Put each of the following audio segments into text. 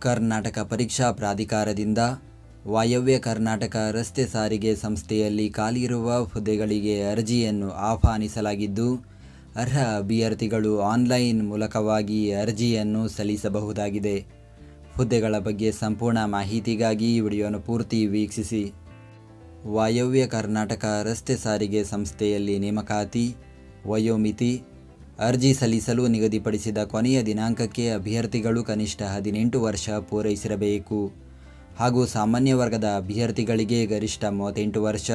ಕರ್ನಾಟಕ ಪರೀಕ್ಷಾ ಪ್ರಾಧಿಕಾರದಿಂದ ವಾಯವ್ಯ ಕರ್ನಾಟಕ ರಸ್ತೆ ಸಾರಿಗೆ ಸಂಸ್ಥೆಯಲ್ಲಿ ಖಾಲಿಯಿರುವ ಹುದ್ದೆಗಳಿಗೆ ಅರ್ಜಿಯನ್ನು ಆಹ್ವಾನಿಸಲಾಗಿದ್ದು, ಅರ್ಹ ಅಭ್ಯರ್ಥಿಗಳು ಆನ್ಲೈನ್ ಮೂಲಕವಾಗಿ ಅರ್ಜಿಯನ್ನು ಸಲ್ಲಿಸಬಹುದಾಗಿದೆ. ಹುದ್ದೆಗಳ ಬಗ್ಗೆ ಸಂಪೂರ್ಣ ಮಾಹಿತಿಗಾಗಿ ಈ ವಿಡಿಯೋನ ಪೂರ್ತಿ ವೀಕ್ಷಿಸಿ. ವಾಯವ್ಯ ಕರ್ನಾಟಕ ರಸ್ತೆ ಸಾರಿಗೆ ಸಂಸ್ಥೆಯಲ್ಲಿ ನೇಮಕಾತಿ, ವಯೋಮಿತಿ. ಅರ್ಜಿ ಸಲ್ಲಿಸಲು ನಿಗದಿಪಡಿಸಿದ ಕೊನೆಯ ದಿನಾಂಕಕ್ಕೆ ಅಭ್ಯರ್ಥಿಗಳು ಕನಿಷ್ಠ 18 ವರ್ಷ ಪೂರೈಸಿರಬೇಕು ಹಾಗೂ ಸಾಮಾನ್ಯ ವರ್ಗದ ಅಭ್ಯರ್ಥಿಗಳಿಗೆ ಗರಿಷ್ಠ 38 ವರ್ಷ,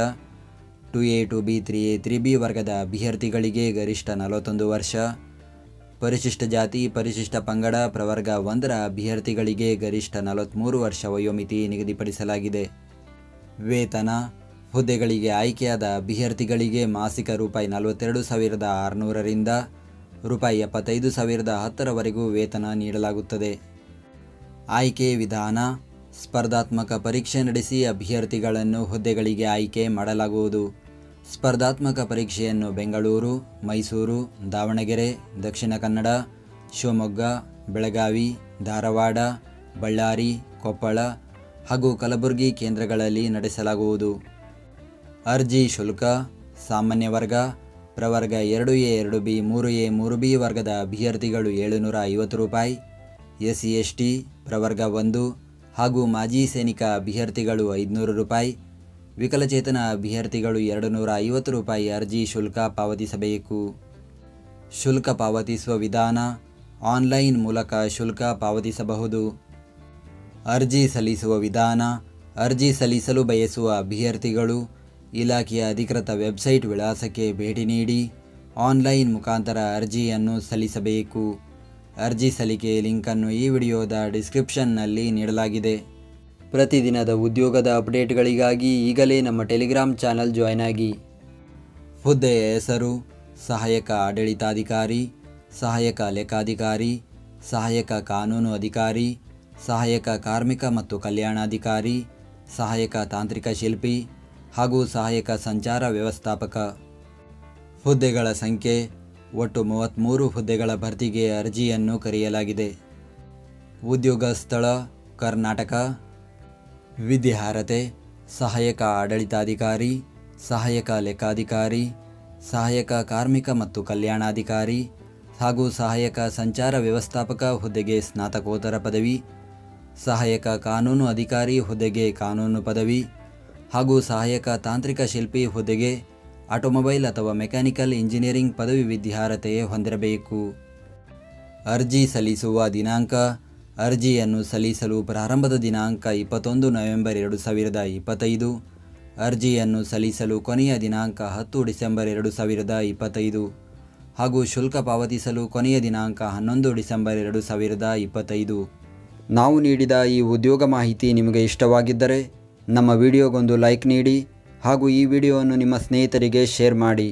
2A 2B 3A 3B ವರ್ಗದ ಅಭ್ಯರ್ಥಿಗಳಿಗೆ ಗರಿಷ್ಠ 41 ವರ್ಷ, ಪರಿಶಿಷ್ಟ ಜಾತಿ ಪರಿಶಿಷ್ಟ ಪಂಗಡ ಪ್ರವರ್ಗ 1ರ ಅಭ್ಯರ್ಥಿಗಳಿಗೆ ಗರಿಷ್ಠ 43 ವರ್ಷ ವಯೋಮಿತಿ ನಿಗದಿಪಡಿಸಲಾಗಿದೆ. ವೇತನ: ಹುದ್ದೆಗಳಿಗೆ ಆಯ್ಕೆಯಾದ ಅಭ್ಯರ್ಥಿಗಳಿಗೆ ಮಾಸಿಕ ರೂಪಾಯಿ 42,600ರಿಂದ ರೂಪಾಯಿ 75,010ರವರೆಗೂ ವೇತನ ನೀಡಲಾಗುತ್ತದೆ. ಆಯ್ಕೆ ವಿಧಾನ: ಸ್ಪರ್ಧಾತ್ಮಕ ಪರೀಕ್ಷೆ ನಡೆಸಿ ಅಭ್ಯರ್ಥಿಗಳನ್ನು ಹುದ್ದೆಗಳಿಗೆ ಆಯ್ಕೆ ಮಾಡಲಾಗುವುದು. ಸ್ಪರ್ಧಾತ್ಮಕ ಪರೀಕ್ಷೆಯನ್ನು ಬೆಂಗಳೂರು, ಮೈಸೂರು, ದಾವಣಗೆರೆ, ದಕ್ಷಿಣ ಕನ್ನಡ, ಶಿವಮೊಗ್ಗ, ಬೆಳಗಾವಿ, ಧಾರವಾಡ, ಬಳ್ಳಾರಿ, ಕೊಪ್ಪಳ ಹಾಗೂ ಕಲಬುರಗಿ ಕೇಂದ್ರಗಳಲ್ಲಿ ನಡೆಸಲಾಗುವುದು. ಅರ್ಜಿ ಶುಲ್ಕ: ಸಾಮಾನ್ಯ ವರ್ಗ, ಪ್ರವರ್ಗ 2A 2B 3A 3B ವರ್ಗದ ಅಭ್ಯರ್ಥಿಗಳು 750 ರೂಪಾಯಿ, SC ST ಪ್ರವರ್ಗ 1 ಹಾಗೂ ಮಾಜಿ ಸೈನಿಕ ಅಭ್ಯರ್ಥಿಗಳು 500 ರೂಪಾಯಿ, ವಿಕಲಚೇತನ ಅಭ್ಯರ್ಥಿಗಳು 250 ರೂಪಾಯಿ ಅರ್ಜಿ ಶುಲ್ಕ ಪಾವತಿಸಬೇಕು. ಶುಲ್ಕ ಪಾವತಿಸುವ ವಿಧಾನ: ಆನ್ಲೈನ್ ಮೂಲಕ ಶುಲ್ಕ ಪಾವತಿಸಬಹುದು. ಅರ್ಜಿ ಸಲ್ಲಿಸುವ ವಿಧಾನ: ಅರ್ಜಿ ಸಲ್ಲಿಸಲು ಬಯಸುವ ಅಭ್ಯರ್ಥಿಗಳು ಇಲಾಖೆಯ ಅಧಿಕೃತ ವೆಬ್ಸೈಟ್ ವಿಳಾಸಕ್ಕೆ ಭೇಟಿ ನೀಡಿ ಆನ್ಲೈನ್ ಮುಖಾಂತರ ಅರ್ಜಿಯನ್ನು ಸಲ್ಲಿಸಬೇಕು. ಅರ್ಜಿ ಸಲ್ಲಿಕೆ ಲಿಂಕನ್ನು ಈ ವಿಡಿಯೋದ ಡಿಸ್ಕ್ರಿಪ್ಷನ್ನಲ್ಲಿ ನೀಡಲಾಗಿದೆ. ಪ್ರತಿದಿನದ ಉದ್ಯೋಗದ ಅಪ್ಡೇಟ್ಗಳಿಗಾಗಿ ಈಗಲೇ ನಮ್ಮ ಟೆಲಿಗ್ರಾಮ್ ಚಾನಲ್ ಜಾಯ್ನ್ ಆಗಿ. ಹುದ್ದೆಯ ಹೆಸರು: ಸಹಾಯಕ ಆಡಳಿತಾಧಿಕಾರಿ, ಸಹಾಯಕ ಲೆಕ್ಕಾಧಿಕಾರಿ, ಸಹಾಯಕ ಕಾನೂನು ಅಧಿಕಾರಿ, ಸಹಾಯಕ ಕಾರ್ಮಿಕ ಮತ್ತು ಕಲ್ಯಾಣಾಧಿಕಾರಿ, ಸಹಾಯಕ ತಾಂತ್ರಿಕ ಶಿಲ್ಪಿ ಹಾಗೂ ಸಹಾಯಕ ಸಂಚಾರ ವ್ಯವಸ್ಥಾಪಕ. ಹುದ್ದೆಗಳ ಸಂಖ್ಯೆ: ಒಟ್ಟು 33 ಹುದ್ದೆಗಳ ಭರ್ತಿಗೆ ಅರ್ಜಿಯನ್ನು ಕರೆಯಲಾಗಿದೆ. ಉದ್ಯೋಗ ಸ್ಥಳ: ಕರ್ನಾಟಕ. ವಿದ್ಯಾರ್ಹತೆ: ಸಹಾಯಕ ಆಡಳಿತಾಧಿಕಾರಿ, ಸಹಾಯಕ ಲೆಕ್ಕಾಧಿಕಾರಿ, ಸಹಾಯಕ ಕಾರ್ಮಿಕ ಮತ್ತು ಕಲ್ಯಾಣಾಧಿಕಾರಿ ಹಾಗೂ ಸಹಾಯಕ ಸಂಚಾರ ವ್ಯವಸ್ಥಾಪಕ ಹುದ್ದೆಗೆ ಸ್ನಾತಕೋತ್ತರ ಪದವಿ, ಸಹಾಯಕ ಕಾನೂನು ಅಧಿಕಾರಿ ಹುದ್ದೆಗೆ ಕಾನೂನು ಪದವಿ ಹಾಗೂ ಸಹಾಯಕ ತಾಂತ್ರಿಕ ಶಿಲ್ಪಿ ಹುದ್ದೆಗೆ ಆಟೋಮೊಬೈಲ್ ಅಥವಾ ಮೆಕ್ಯಾನಿಕಲ್ ಇಂಜಿನಿಯರಿಂಗ್ ಪದವಿ ವಿದ್ಯಾರ್ಹತೆ ಹೊಂದಿರಬೇಕು. ಅರ್ಜಿ ಸಲ್ಲಿಸುವ ದಿನಾಂಕ: ಅರ್ಜಿಯನ್ನು ಸಲ್ಲಿಸಲು ಪ್ರಾರಂಭದ ದಿನಾಂಕ 21 ನವೆಂಬರ್ 2025. ಅರ್ಜಿಯನ್ನು ಸಲ್ಲಿಸಲು ಕೊನೆಯ ದಿನಾಂಕ 10 ಡಿಸೆಂಬರ್ 2025 ಹಾಗೂ ಶುಲ್ಕ ಪಾವತಿಸಲು ಕೊನೆಯ ದಿನಾಂಕ 11 ಡಿಸೆಂಬರ್ 2025. ನಾವು ನೀಡಿದ ಈ ಉದ್ಯೋಗ ಮಾಹಿತಿ ನಿಮಗೆ ಇಷ್ಟವಾಗಿದ್ದರೆ ನಮ್ಮ ವಿಡಿಯೋಗೊಂದು ಲೈಕ್ ನೀಡಿ ಹಾಗೂ ಈ ವಿಡಿಯೋವನ್ನು ನಿಮ್ಮ ಸ್ನೇಹಿತರಿಗೆ ಶೇರ್ ಮಾಡಿ.